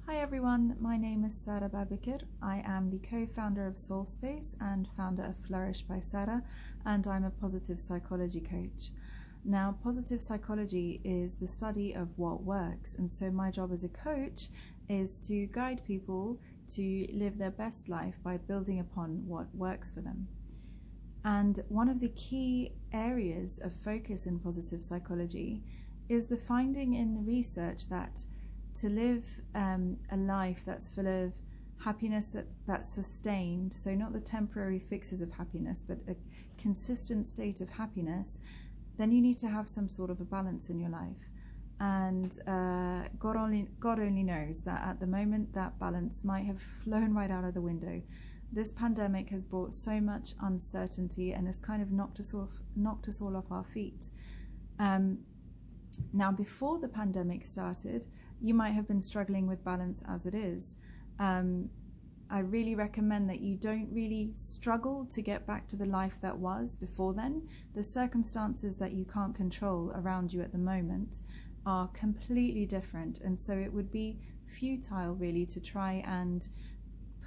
Hi everyone, my name is Sarah Babiker. I am the co-founder of Soul Space and founder of Flourish by Sarah, and I'm a positive psychology coach. Now, positive psychology is the study of what works, and so my job as a coach is to guide people to live their best life by building upon what works for them. And one of the key areas of focus in positive psychology is the finding in the research that to live a life that's full of happiness that's sustained, so not the temporary fixes of happiness, but a consistent state of happiness, then you need to have some sort of a balance in your life. And God only knows that at the moment that balance might have flown right out of the window. This pandemic has brought so much uncertainty and has kind of knocked us all off our feet. Now, before the pandemic started, you might have been struggling with balance as it is. I really recommend that you don't really struggle to get back to the life that was before then. The circumstances that you can't control around you at the moment are completely different, and so it would be futile really to try and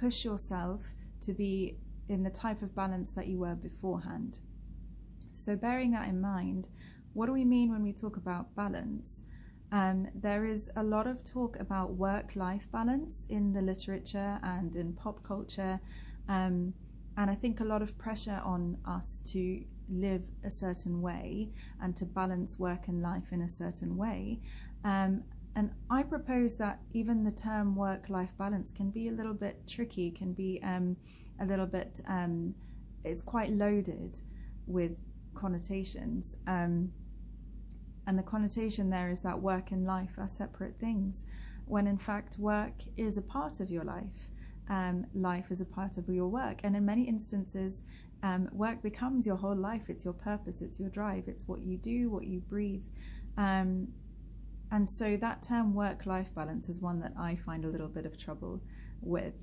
push yourself to be in the type of balance that you were beforehand. So bearing that in mind, what do we mean when we talk about balance? There is a lot of talk about work-life balance in the literature and in pop culture, and I think a lot of pressure on us to live a certain way and to balance work and life in a certain way. And I propose that even the term work-life balance can be a little bit tricky, can be a little bit, it's quite loaded with connotations. And the connotation there is that work and life are separate things, when in fact work is a part of your life. Life is a part of your work, and in many instances work becomes your whole life. It's your purpose, it's your drive, it's what you do, what you breathe. And so that term work-life balance is one that I find a little bit of trouble with.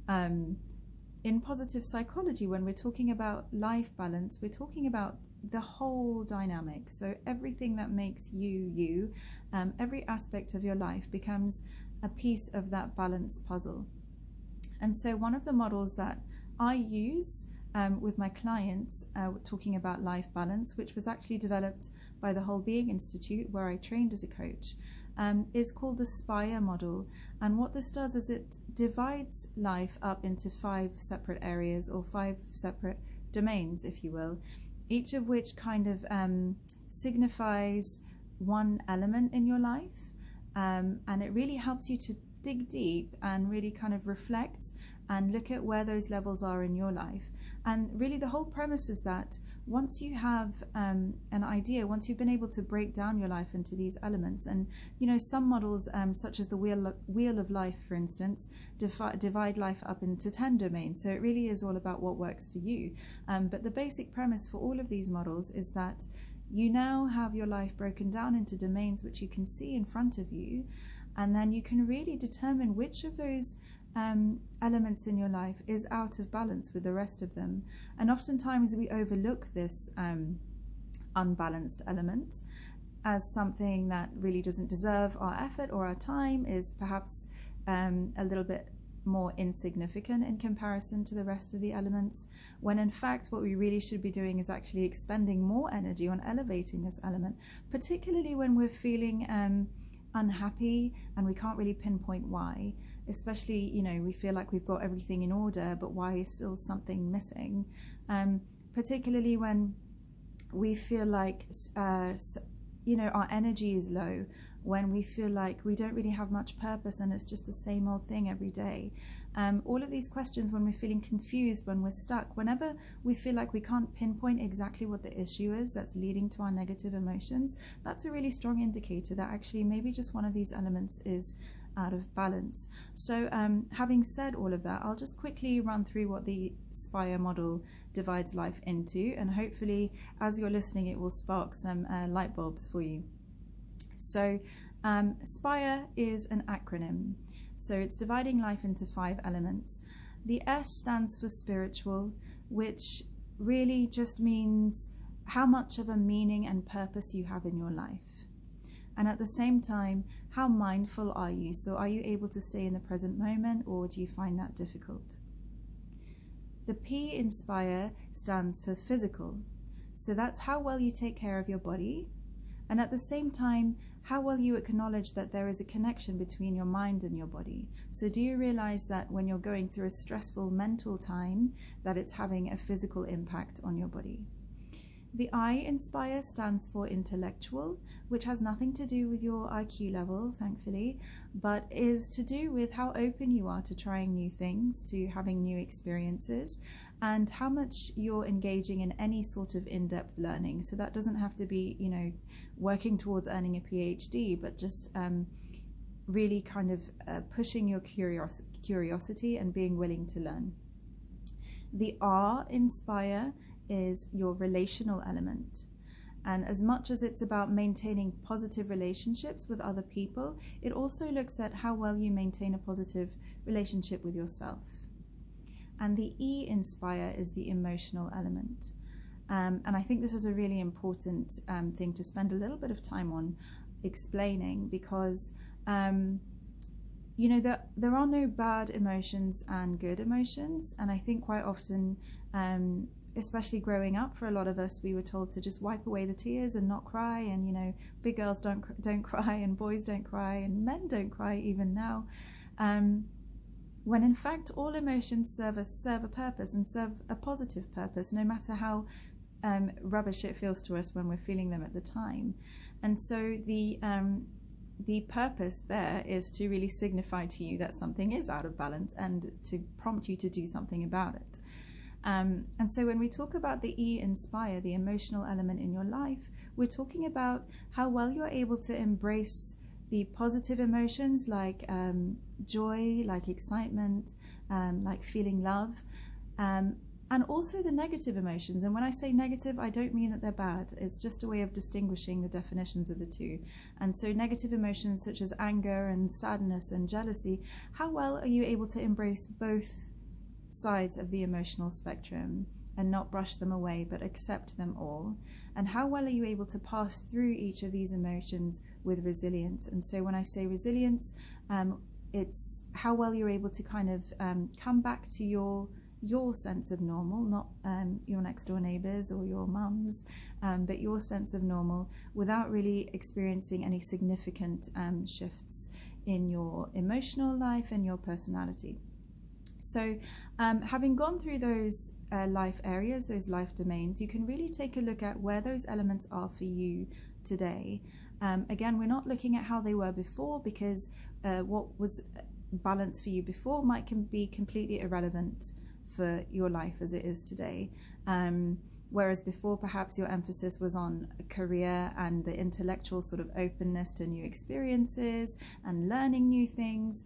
In positive psychology, when we're talking about life balance, we're talking about the whole dynamic. So everything that makes you, every aspect of your life becomes a piece of that balance puzzle. And so one of the models that I use with my clients, talking about life balance, which was actually developed by the Whole Being Institute, where I trained as a coach, is called the Spire Model. And what this does is it divides life up into 5 separate areas, or 5 separate domains, if you will, each of which kind of signifies one element in your life. And it really helps you to dig deep and really kind of reflect and look at where those levels are in your life. And really the whole premise is that once you have an idea, once you've been able to break down your life into these elements, and you know, some models such as the wheel of life, for instance, divide life up into 10 domains. So it really is all about what works for you. But the basic premise for all of these models is that you now have your life broken down into domains which you can see in front of you, and then you can really determine which of those elements in your life is out of balance with the rest of them. And oftentimes we overlook this unbalanced element as something that really doesn't deserve our effort, or our time is perhaps a little bit more insignificant in comparison to the rest of the elements, when in fact what we really should be doing is actually expending more energy on elevating this element, particularly when we're feeling unhappy and we can't really pinpoint why. Especially, you know, we feel like we've got everything in order, but why is still something missing? Particularly when we feel like, you know, our energy is low, when we feel like we don't really have much purpose and it's just the same old thing every day. All of these questions, when we're feeling confused, when we're stuck, whenever we feel like we can't pinpoint exactly what the issue is that's leading to our negative emotions, that's a really strong indicator that actually maybe just one of these elements is out of balance. So having said all of that, I'll just quickly run through what the Spire model divides life into, and hopefully as you're listening it will spark some light bulbs for you. So Spire is an acronym, so it's dividing life into 5 elements. The S stands for spiritual, which really just means how much of a meaning and purpose you have in your life. And at the same time, how mindful are you? So are you able to stay in the present moment, or do you find that difficult? The P in Spire stands for physical. So that's how well you take care of your body, and at the same time, how well you acknowledge that there is a connection between your mind and your body. So do you realize that when you're going through a stressful mental time, that it's having a physical impact on your body? The I in Spire stands for intellectual, which has nothing to do with your IQ level, thankfully, but is to do with how open you are to trying new things, to having new experiences, and how much you're engaging in any sort of in-depth learning. So that doesn't have to be, working towards earning a PhD, but just really kind of pushing your curiosity and being willing to learn. The R in Spire is your relational element. And as much as it's about maintaining positive relationships with other people, it also looks at how well you maintain a positive relationship with yourself. And the E in Spire is the emotional element. And I think this is a really important thing to spend a little bit of time on explaining, because there are no bad emotions and good emotions. And I think quite often, especially growing up, for a lot of us, we were told to just wipe away the tears and not cry, and big girls don't cry, and boys don't cry, and men don't cry even now, when in fact all emotions serve a purpose, and serve a positive purpose, no matter how rubbish it feels to us when we're feeling them at the time. And so the purpose there is to really signify to you that something is out of balance, and to prompt you to do something about it. And so when we talk about the E Inspire, the emotional element in your life, we're talking about how well you're able to embrace the positive emotions like joy, like excitement, like feeling love, and also the negative emotions. And when I say negative, I don't mean that they're bad. It's just a way of distinguishing the definitions of the two. And so negative emotions such as anger and sadness and jealousy, how well are you able to embrace both sides of the emotional spectrum and not brush them away, but accept them all? And how well are you able to pass through each of these emotions with resilience? And so when I say resilience, it's how well you're able to kind of come back to your sense of normal, not your next door neighbors or your mum's, but your sense of normal, without really experiencing any significant shifts in your emotional life and your personality. So having gone through those life areas, those life domains, you can really take a look at where those elements are for you today. Again, we're not looking at how they were before, because what was balanced for you before can be completely irrelevant for your life as it is today. Whereas before, perhaps your emphasis was on a career and the intellectual sort of openness to new experiences and learning new things.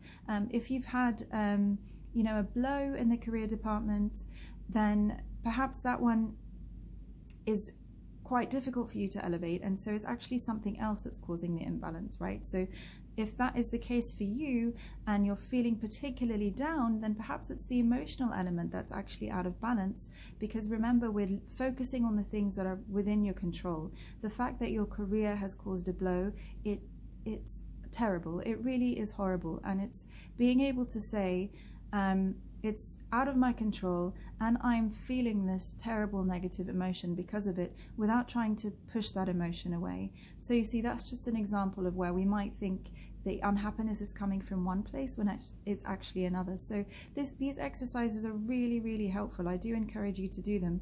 If you've had a blow in the career department, then perhaps that one is quite difficult for you to elevate, and so it's actually something else that's causing the imbalance, right? So if that is the case for you and you're feeling particularly down, then perhaps it's the emotional element that's actually out of balance, because remember, we're focusing on the things that are within your control. The fact that your career has caused a blow, it's terrible. It really is horrible, and it's being able to say, it's out of my control and I'm feeling this terrible negative emotion because of it, without trying to push that emotion away. So you see, that's just an example of where we might think the unhappiness is coming from one place when it's actually another. So these exercises are really, really helpful. I do encourage you to do them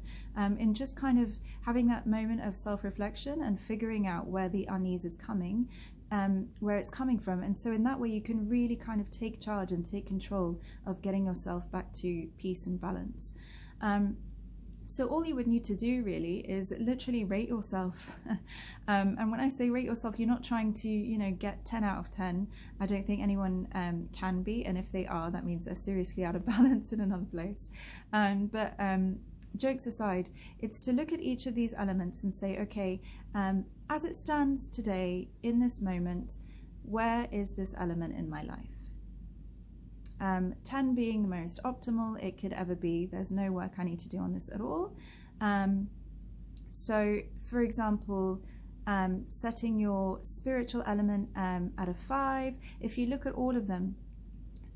in just kind of having that moment of self-reflection and figuring out where the unease is coming, where it's coming from. And so in that way you can really kind of take charge and take control of getting yourself back to peace and balance. So all you would need to do really is literally rate yourself. And when I say rate yourself, you're not trying to get 10 out of 10. I don't think anyone can be, and if they are, that means they're seriously out of balance in another place. But jokes aside, it's to look at each of these elements and say, okay, as it stands today in this moment, where is this element in my life? 10 being the most optimal it could ever be. There's no work I need to do on this at all. So for example, setting your spiritual element at a 5. If you look at all of them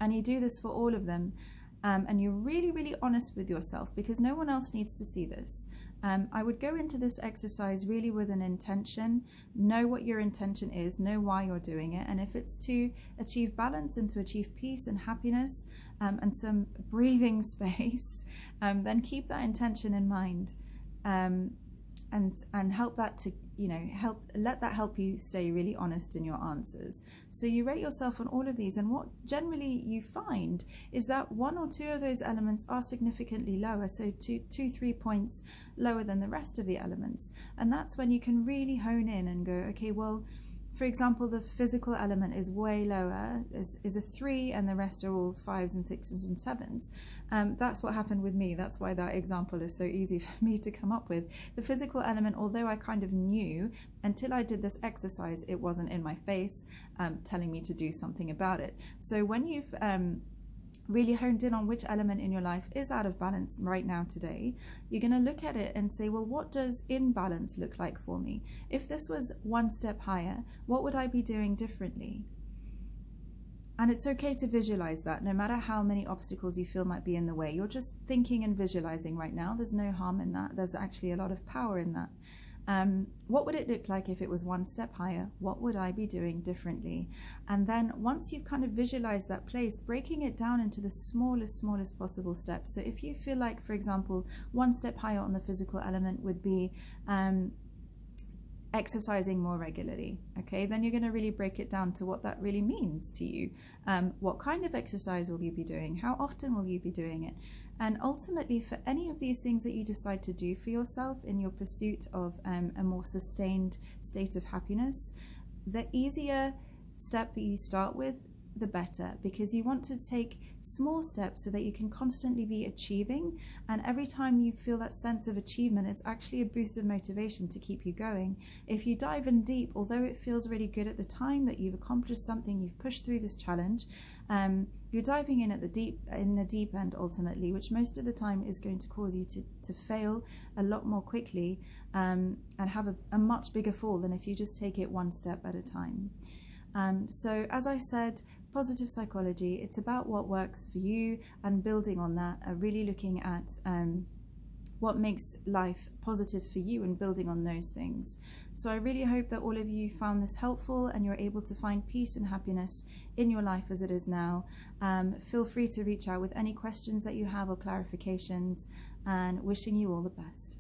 and you do this for all of them, and you're really, really honest with yourself, because no one else needs to see this. I would go into this exercise really with an intention. Know what your intention is, know why you're doing it, and if it's to achieve balance and to achieve peace and happiness and some breathing space, then keep that intention in mind, and help that to, let that help you stay really honest in your answers. So you rate yourself on all of these, and what generally you find is that 1 or 2 of those elements are significantly lower, so 2-3 points lower than the rest of the elements. And that's when you can really hone in and go, okay, well, for example, the physical element is way lower, is a 3, and the rest are all 5s and 6s and 7s. That's what happened with me. That's why that example is so easy for me to come up with. The physical element, although I kind of knew, until I did this exercise, it wasn't in my face telling me to do something about it. So when you've really honed in on which element in your life is out of balance right now today, you're going to look at it and say, well, what does in balance look like for me? If this was 1 step higher, what would I be doing differently? And it's okay to visualize that, no matter how many obstacles you feel might be in the way. You're just thinking and visualizing right now. There's no harm in that. There's actually a lot of power in that. What would it look like if it was 1 step higher? What would I be doing differently? And then once you've kind of visualized that place, breaking it down into the smallest possible steps. So if you feel like, for example, 1 step higher on the physical element would be exercising more regularly, okay, then you're going to really break it down to what that really means to you. What kind of exercise will you be doing? How often will you be doing it? And ultimately, for any of these things that you decide to do for yourself in your pursuit of a more sustained state of happiness, the easier step that you start with, the better, because you want to take small steps so that you can constantly be achieving, and every time you feel that sense of achievement, it's actually a boost of motivation to keep you going. If you dive in deep, although it feels really good at the time that you've accomplished something, you've pushed through this challenge, you're diving in at the deep end ultimately, which most of the time is going to cause you to fail a lot more quickly and have a much bigger fall than if you just take it 1 step at a time. So as I said, positive psychology, it's about what works for you, and building on that, really looking at what makes life positive for you and building on those things. So I really hope that all of you found this helpful and you're able to find peace and happiness in your life as it is now. Feel free to reach out with any questions that you have or clarifications, and wishing you all the best.